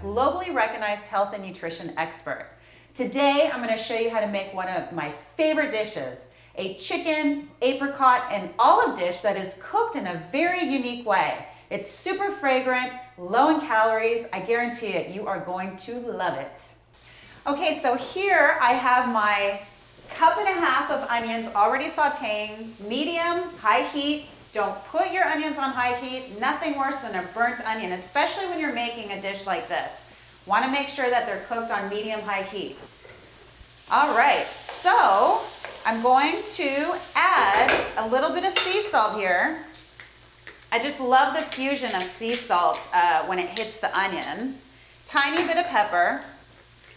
globally recognized health and nutrition expert. Today, I'm going to show you how to make one of my favorite dishes, a chicken, apricot, and olive dish that is cooked in a very unique way. It's super fragrant, low in calories. I guarantee it, you are going to love it. Okay, so here I have my 1.5 cups of onions already sauteing, medium, high heat. Don't put your onions on high heat. Nothing worse than a burnt onion, especially when you're making a dish like this. Want to make sure that they're cooked on medium-high heat. All right, so I'm going to add a little bit of sea salt here. I just love the fusion of sea salt when it hits the onion. Tiny bit of pepper.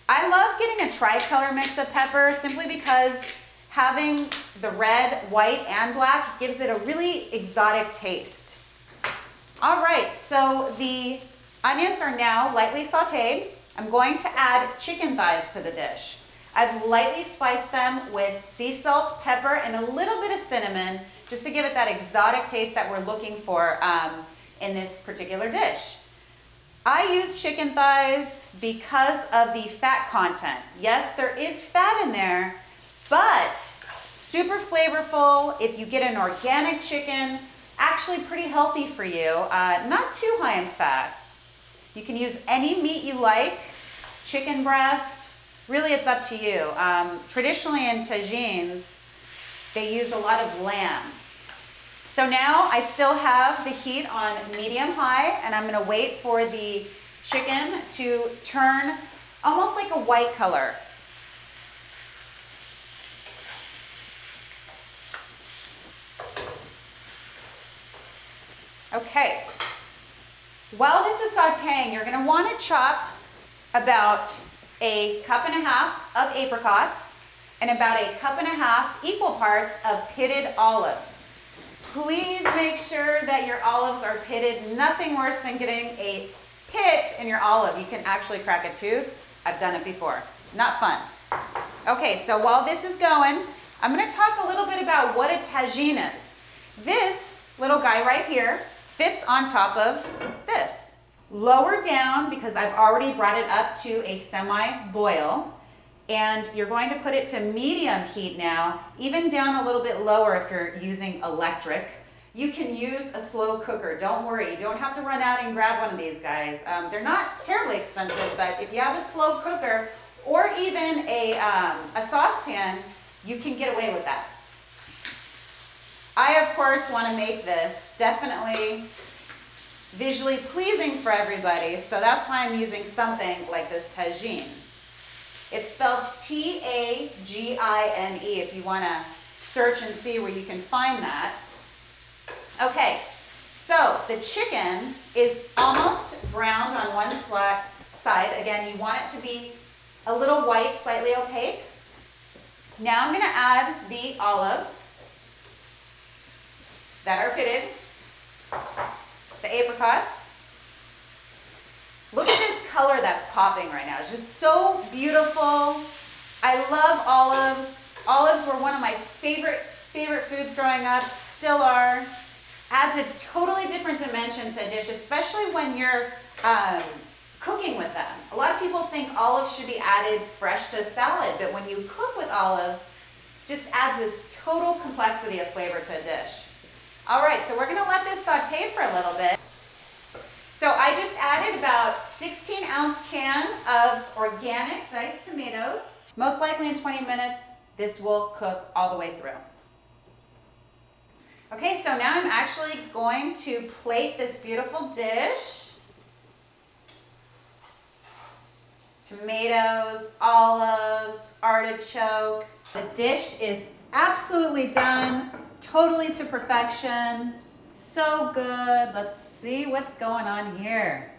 I love getting a tricolor mix of pepper simply because having the red, white, and black gives it a really exotic taste. All right, so the onions are now lightly sauteed. I'm going to add chicken thighs to the dish. I've lightly spiced them with sea salt, pepper, and a little bit of cinnamon just to give it that exotic taste that we're looking for in this particular dish. I use chicken thighs because of the fat content. Yes, there is fat in there, but super flavorful. If you get an organic chicken, actually pretty healthy for you, not too high in fat. You can use any meat you like, chicken breast, really it's up to you. Traditionally in tagines, they use a lot of lamb. So now I still have the heat on medium-high, and I'm gonna wait for the chicken to turn almost like a white color. Okay, while this is sauteing, you're gonna wanna chop about 1.5 cups of apricots and about 1.5 cups equal parts of pitted olives. Please make sure that your olives are pitted. Nothing worse than getting a pit in your olive. You can actually crack a tooth. I've done it before. Not fun. Okay, so while this is going, I'm gonna talk a little bit about what a tagine is. This little guy right here fits on top of this. Lower down, because I've already brought it up to a semi-boil, and you're going to put it to medium heat now, even down a little bit lower if you're using electric. You can use a slow cooker, don't worry. You don't have to run out and grab one of these guys. They're not terribly expensive, but if you have a slow cooker or even a saucepan, you can get away with that. I, of course, want to make this definitely visually pleasing for everybody, so that's why I'm using something like this tagine. It's spelled T-A-G-I-N-E if you want to search and see where you can find that. Okay, so the chicken is almost browned on one side. Again, you want it to be a little white, slightly opaque. Now I'm going to add the olives that are pitted, the apricots. Look at this color that's popping right now. It's just so beautiful. I love olives. Olives were one of my favorite foods growing up, still are. Adds a totally different dimension to a dish, especially when you're cooking with them. A lot of people think olives should be added fresh to salad, but when you cook with olives, just adds this total complexity of flavor to a dish. All right, so we're gonna let this saute for a little bit. So I just added about 16-ounce can of organic diced tomatoes. Most likely in 20 minutes, this will cook all the way through. Okay, so now I'm actually going to plate this beautiful dish. Tomatoes, olives, artichoke. The dish is absolutely done, totally to perfection. So good. Let's see what's going on here.